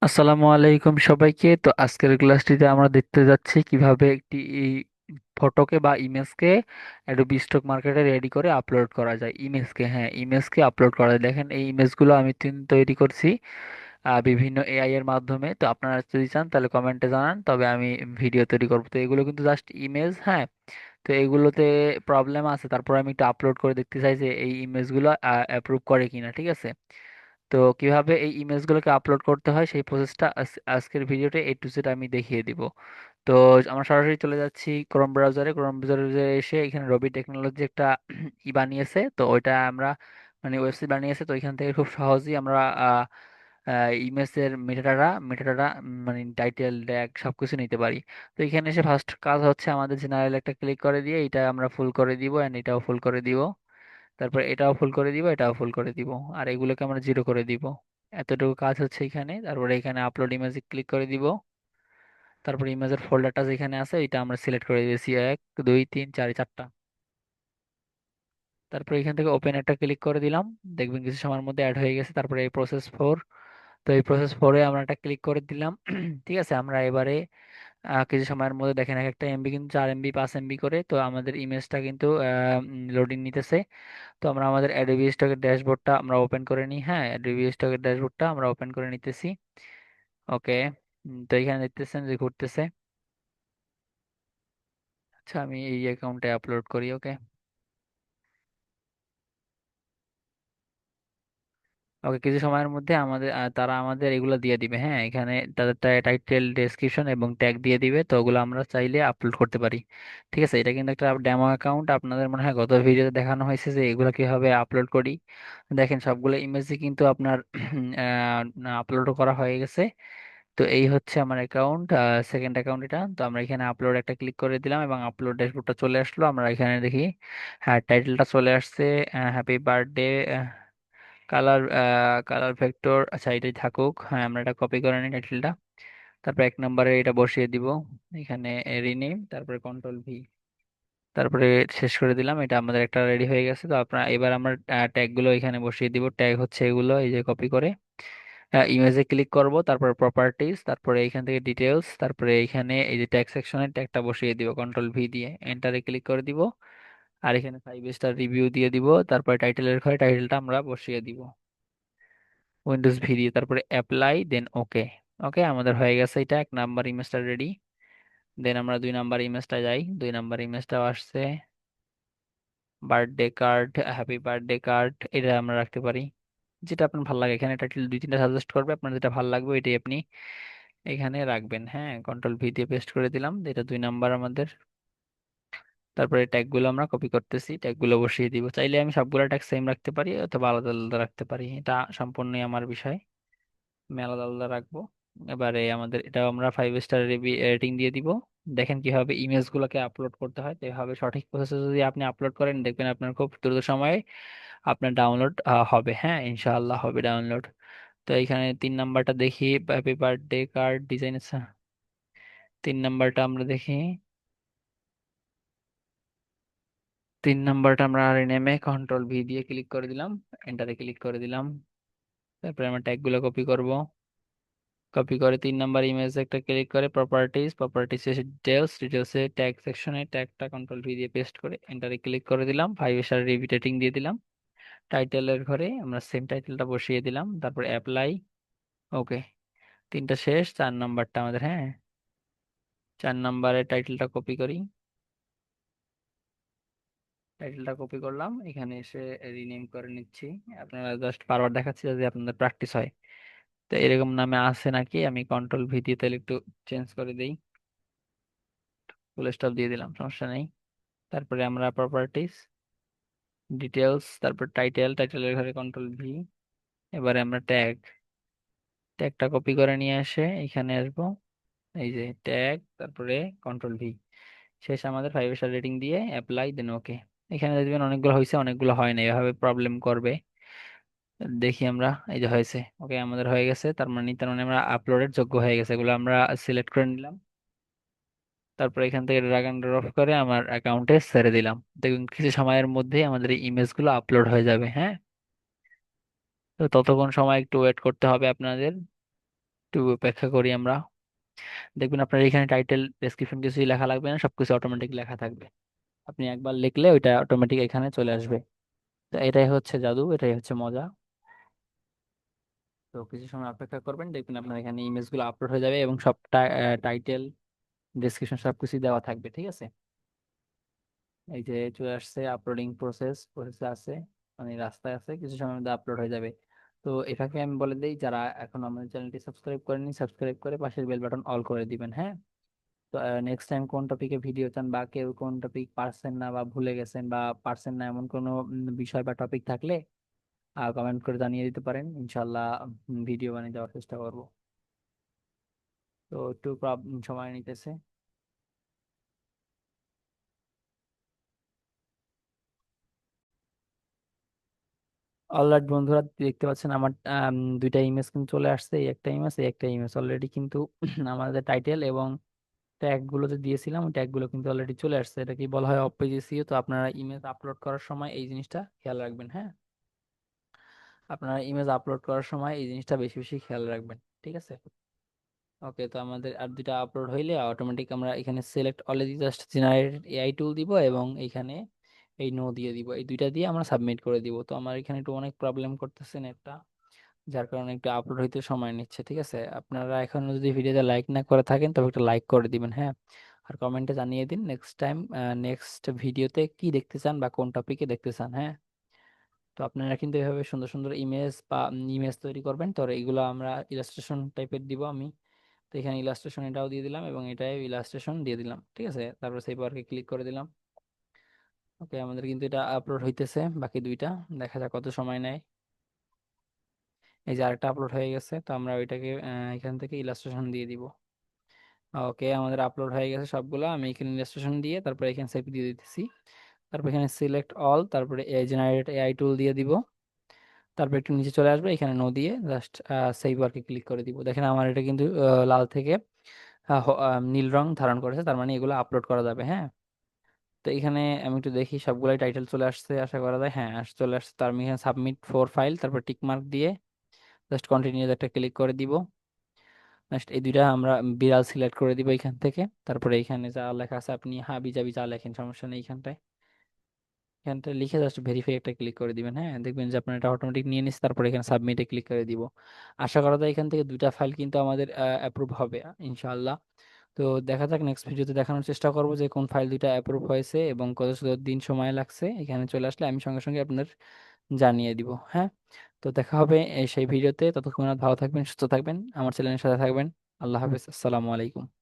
আসসালামু আলাইকুম সবাইকে। তো আজকের ক্লাসটিতে আমরা দেখতে যাচ্ছি কিভাবে একটি ফটোকে বা ইমেজকে অ্যাডোবি স্টক মার্কেটে রেডি করে আপলোড করা যায়। ইমেজকে আপলোড করা যায়। দেখেন এই ইমেজগুলো আমি তৈরি করছি বিভিন্ন এআই এর মাধ্যমে। তো আপনারা যদি চান তাহলে কমেন্টে জানান, তবে আমি ভিডিও তৈরি করবো। তো এগুলো কিন্তু জাস্ট ইমেজ, হ্যাঁ। তো এগুলোতে প্রবলেম আছে, তারপর আমি একটু আপলোড করে দেখতে চাই যে এই ইমেজগুলো অ্যাপ্রুভ করে কিনা, ঠিক আছে। তো কিভাবে এই ইমেজগুলোকে আপলোড করতে হয় সেই প্রসেসটা আজকের ভিডিওতে A to Z আমি দেখিয়ে দিব। তো আমরা সরাসরি চলে যাচ্ছি ক্রোম ব্রাউজারে এসে এখানে রবি টেকনোলজি একটা বানিয়েছে, তো ওইটা আমরা মানে ওয়েবসাইট বানিয়েছে। তো এখান থেকে খুব সহজেই আমরা ইমেজের মেটাডাটা মানে টাইটেল ট্যাগ সবকিছু নিতে পারি। তো এখানে এসে ফার্স্ট কাজ হচ্ছে আমাদের জেনারেল একটা ক্লিক করে দিয়ে এটা আমরা ফুল করে দিব, এন্ড এটাও ফুল করে দিব। তারপর এটাও ফুল করে দিব, এটাও ফুল করে দিব, আর এগুলোকে আমরা জিরো করে দিব। এতটুকু কাজ হচ্ছে এখানে। তারপরে এখানে আপলোড ইমেজে ক্লিক করে দিব। তারপর ইমেজের ফোল্ডারটা যেখানে আছে এটা আমরা সিলেক্ট করে দিয়েছি, 1 2 3 4 4টা। তারপর এখান থেকে ওপেন একটা ক্লিক করে দিলাম, দেখবেন কিছু সময়ের মধ্যে অ্যাড হয়ে গেছে। তারপরে এই প্রসেস 4, তো এই প্রসেস 4-এ আমরা একটা ক্লিক করে দিলাম। ঠিক আছে, আমরা এবারে কিছু সময়ের মধ্যে দেখেন এক একটা এমবি কিন্তু 4 MB 5 MB করে। তো আমাদের ইমেজটা কিন্তু লোডিং নিতেছে। তো আমরা আমাদের অ্যাডোবি স্টকের ড্যাশবোর্ডটা আমরা ওপেন করে নিই, হ্যাঁ, অ্যাডোবি স্টকের ড্যাশবোর্ডটা আমরা ওপেন করে নিতেছি। ওকে। তো এখানে দেখতেছেন যে ঘুরতেছে। আচ্ছা, আমি এই অ্যাকাউন্টে আপলোড করি। ওকে। ওকে, কিছু সময়ের মধ্যে আমাদের তারা আমাদের এগুলো দিয়ে দিবে, হ্যাঁ। এখানে তাদের টাইটেল, ডেসক্রিপশন এবং ট্যাগ দিয়ে দিবে। তো ওগুলো আমরা চাইলে আপলোড করতে পারি। ঠিক আছে, এটা কিন্তু একটা ডেমো অ্যাকাউন্ট। আপনাদের মনে হয় গত ভিডিওতে দেখানো হয়েছে যে এগুলো কিভাবে আপলোড করি। দেখেন সবগুলো ইমেজই কিন্তু আপনার আপলোড করা হয়ে গেছে। তো এই হচ্ছে আমার অ্যাকাউন্ট, সেকেন্ড অ্যাকাউন্ট এটা। তো আমরা এখানে আপলোড একটা ক্লিক করে দিলাম এবং আপলোড ড্যাশবোর্ডটা চলে আসলো। আমরা এখানে দেখি, হ্যাঁ, টাইটেলটা চলে আসছে, happy birthday colour, colour vector. আচ্ছা, এটাই থাকুক, হ্যাঁ, আমরা এটা কপি করে নিই টাইটেলটা। তারপর 1 নম্বরে এটা বসিয়ে দিব, এখানে রিনেম, তারপরে কন্ট্রোল V, তারপরে শেষ করে দিলাম। এটা আমাদের একটা রেডি হয়ে গেছে। তো আপনার এবার আমরা ট্যাগ গুলো এখানে বসিয়ে দিব। ট্যাগ হচ্ছে এগুলো, এই যে কপি করে ইমেজে ক্লিক করব, তারপর প্রপার্টিজ, তারপরে এখান থেকে ডিটেলস, তারপরে এখানে এই যে ট্যাগ সেকশনের ট্যাগটা বসিয়ে দিব কন্ট্রোল V দিয়ে, এন্টারে ক্লিক করে দিব। আর এখানে 5 স্টার রিভিউ দিয়ে দিব। তারপরে টাইটেলের ঘরে টাইটেলটা আমরা বসিয়ে দিব উইন্ডোজ V দিয়ে, তারপরে অ্যাপ্লাই, দেন ওকে। ওকে, আমাদের হয়ে গেছে। এটা 1 নাম্বার ইমেজটা রেডি। দেন আমরা 2 নাম্বার ইমেজটা যাই। 2 নাম্বার ইমেজটাও আসছে, birthday card, happy birthday card, এটা আমরা রাখতে পারি। যেটা আপনার ভালো লাগে, এখানে টাইটেল 2 3টা সাজেস্ট করবে, আপনার যেটা ভালো লাগবে এটাই আপনি এখানে রাখবেন। হ্যাঁ, কন্ট্রোল V দিয়ে পেস্ট করে দিলাম। এটা 2 নাম্বার আমাদের। তারপরে ট্যাগ গুলো আমরা কপি করতেছি, ট্যাগ গুলো বসিয়ে দিব। চাইলে আমি সবগুলো ট্যাগ সেম রাখতে পারি অথবা আলাদা আলাদা রাখতে পারি, এটা সম্পূর্ণই আমার বিষয়। আমি আলাদা আলাদা রাখবো। এবারে আমাদের এটা আমরা 5 স্টার রেটিং দিয়ে দিব। দেখেন কিভাবে ইমেজ গুলোকে আপলোড করতে হয়। তো এভাবে সঠিক প্রসেসে যদি আপনি আপলোড করেন, দেখবেন আপনার খুব দ্রুত সময়ে আপনার ডাউনলোড হবে। হ্যাঁ, ইনশাআল্লাহ হবে ডাউনলোড। তো এখানে 3 নাম্বারটা দেখি, হ্যাপি বার্থডে কার্ড ডিজাইন। 3 নাম্বারটা আমরা দেখি। 3 নাম্বারটা আমরা রিনেমে কন্ট্রোল V দিয়ে ক্লিক করে দিলাম, এন্টারে ক্লিক করে দিলাম। তারপরে আমরা ট্যাগ গুলো কপি করব। কপি করে 3 নাম্বার ইমেজ একটা ক্লিক করে প্রপার্টিস এসে ডিটেলসে ট্যাগ সেকশনে ট্যাগটা কন্ট্রোল V দিয়ে পেস্ট করে এন্টারে ক্লিক করে দিলাম। 5 স্টার রিভিউ রেটিং দিয়ে দিলাম। টাইটেলের ঘরে আমরা সেম টাইটেলটা বসিয়ে দিলাম, তারপর অ্যাপ্লাই, ওকে। 3টা শেষ। 4 নাম্বারটা আমাদের, হ্যাঁ। 4 নাম্বারের টাইটেলটা কপি করি। টাইটেলটা কপি করলাম, এখানে এসে রিনেম করে নিচ্ছি। আপনারা জাস্ট বারবার দেখাচ্ছি যদি আপনাদের প্র্যাকটিস হয়। তো এরকম নামে আছে নাকি, আমি কন্ট্রোল V দিয়ে তাহলে একটু চেঞ্জ করে দিই, ফুল স্টপ দিয়ে দিলাম, সমস্যা নেই। তারপরে আমরা প্রপার্টিস, ডিটেলস, তারপর টাইটেলের ঘরে কন্ট্রোল V। এবারে আমরা ট্যাগটা কপি করে নিয়ে এসে এখানে আসবো, এই যে ট্যাগ, তারপরে কন্ট্রোল V। শেষ আমাদের 5 স্টার রেটিং দিয়ে অ্যাপ্লাই, দেন ওকে। এখানে দেখবেন অনেকগুলো হয়েছে, অনেকগুলো হয় না, এভাবে প্রবলেম করবে। দেখি আমরা, এই যে হয়েছে। ওকে, আমাদের হয়ে গেছে। তার মানে আমরা আপলোডের যোগ্য হয়ে গেছে। এগুলো আমরা সিলেক্ট করে নিলাম। তারপর এখান থেকে ড্রাগ এন্ড ড্রপ করে আমার অ্যাকাউন্টে ছেড়ে দিলাম। দেখুন কিছু সময়ের মধ্যেই আমাদের এই ইমেজগুলো আপলোড হয়ে যাবে, হ্যাঁ। তো ততক্ষণ সময় একটু ওয়েট করতে হবে আপনাদের। একটু অপেক্ষা করি আমরা। দেখবেন আপনার এখানে টাইটেল ডেসক্রিপশন কিছুই লেখা লাগবে না, সবকিছু অটোমেটিক লেখা থাকবে। আপনি একবার লিখলে ওইটা অটোমেটিক এখানে চলে আসবে। তো এটাই হচ্ছে জাদু, এটাই হচ্ছে মজা। তো কিছু সময় অপেক্ষা করবেন, দেখবেন আপনার এখানে ইমেজগুলো আপলোড হয়ে যাবে এবং সব টাইটেল ডেসক্রিপশন সবকিছু দেওয়া থাকবে, ঠিক আছে। এই যে চলে আসছে, আপলোডিং প্রসেসে আছে, মানে রাস্তায় আছে, কিছু সময়ের মধ্যে আপলোড হয়ে যাবে। তো এটাকে আমি বলে দিই, যারা এখন আমাদের চ্যানেলটি সাবস্ক্রাইব করেনি, সাবস্ক্রাইব করে পাশের বেল বাটন অল করে দিবেন, হ্যাঁ। তো নেক্সট টাইম কোন টপিকে ভিডিও চান, বা কেউ কোন টপিক পারছেন না বা ভুলে গেছেন বা পারছেন না এমন কোনো বিষয় বা টপিক থাকলে কমেন্ট করে জানিয়ে দিতে পারেন, ইনশাল্লাহ ভিডিও বানিয়ে দেওয়ার চেষ্টা করব। তো একটু সময় নিতেছে। অলরাইট বন্ধুরা, দেখতে পাচ্ছেন আমার দুইটা ইমেজ কিন্তু চলে আসছে, এই একটা ইমেজ, এই একটা ইমেজ অলরেডি কিন্তু আমাদের টাইটেল এবং ট্যাগ গুলো যে দিয়েছিলাম ওই ট্যাগ গুলো কিন্তু অলরেডি চলে আসছে। এটা কি বলা হয়, অফ পেজ এসইও। তো আপনারা ইমেজ আপলোড করার সময় এই জিনিসটা খেয়াল রাখবেন, হ্যাঁ। আপনারা ইমেজ আপলোড করার সময় এই জিনিসটা বেশি বেশি খেয়াল রাখবেন, ঠিক আছে। ওকে, তো আমাদের আর দুইটা আপলোড হইলে অটোমেটিক আমরা এখানে সিলেক্ট অলে জাস্ট জেনারেট এআই টুল দিব এবং এইখানে এই নো দিয়ে দিব, এই দুইটা দিয়ে আমরা সাবমিট করে দিব। তো আমার এখানে একটু অনেক প্রবলেম করতেছে নেটটা, যার কারণে একটু আপলোড হইতে সময় নিচ্ছে, ঠিক আছে। আপনারা এখন যদি ভিডিওতে লাইক না করে থাকেন তবে একটা লাইক করে দিবেন, হ্যাঁ। আর কমেন্টে জানিয়ে দিন নেক্সট টাইম, নেক্সট ভিডিওতে কি দেখতে চান বা কোন টপিকে দেখতে চান, হ্যাঁ। তো আপনারা কিন্তু এভাবে সুন্দর সুন্দর ইমেজ বা ইমেজ তৈরি করবেন। তো এগুলো আমরা ইলাস্ট্রেশন টাইপের দিব আমি। তো এখানে ইলাস্ট্রেশন এটাও দিয়ে দিলাম এবং এটাই ইলাস্ট্রেশন দিয়ে দিলাম, ঠিক আছে। তারপর সেই পার্কে ক্লিক করে দিলাম। ওকে, আমাদের কিন্তু এটা আপলোড হইতেছে, বাকি দুইটা দেখা যাক কত সময় নেয়। এই যে আরেকটা আপলোড হয়ে গেছে, তো আমরা ওইটাকে এখান থেকে ইলাস্ট্রেশন দিয়ে দিব। ওকে, আমাদের আপলোড হয়ে গেছে সবগুলো, আমি এখানে ইলাস্ট্রেশন দিয়ে তারপর এখানে সেভ দিয়ে দিতেছি। তারপর এখানে সিলেক্ট অল, তারপরে জেনারেট এআই টুল দিয়ে দিব। তারপর একটু নিচে চলে আসবে, এখানে নো দিয়ে জাস্ট সেভ ওয়ার্কে ক্লিক করে দিব। দেখেন আমার এটা কিন্তু লাল থেকে নীল রং ধারণ করেছে, তার মানে এগুলো আপলোড করা যাবে, হ্যাঁ। তো এখানে আমি একটু দেখি সবগুলাই টাইটেল চলে আসছে আশা করা যায়, হ্যাঁ চলে আসছে। তো আমি এখানে সাবমিট ফর ফাইল, তারপর টিক মার্ক দিয়ে জাস্ট কন্টিনিউ একটা ক্লিক করে দিব। জাস্ট এই দুইটা আমরা বিড়াল সিলেক্ট করে দিব এখান থেকে। তারপরে এখানে যা লেখা আছে আপনি হাবি জাবি যা লেখেন সমস্যা নেই, এখানটায় এখানটা লিখে জাস্ট ভেরিফাই একটা ক্লিক করে দিবেন, হ্যাঁ। দেখবেন যে আপনার এটা অটোমেটিক নিয়ে নিচ্ছে, তারপরে এখানে সাবমিটে ক্লিক করে দিব। আশা করা যায় এখান থেকে দুইটা ফাইল কিন্তু আমাদের অ্যাপ্রুভ হবে ইনশাআল্লাহ। তো দেখা যাক, নেক্সট ভিডিওতে দেখানোর চেষ্টা করব যে কোন ফাইল দুইটা অ্যাপ্রুভ হয়েছে এবং কত দিন সময় লাগছে। এখানে চলে আসলে আমি সঙ্গে সঙ্গে আপনার জানিয়ে দিব, হ্যাঁ। তো দেখা হবে সেই ভিডিওতে, ততক্ষণ ভালো থাকবেন, সুস্থ থাকবেন, আমার চ্যানেলের সাথে থাকবেন। আল্লাহ হাফেজ, আসসালামু আলাইকুম।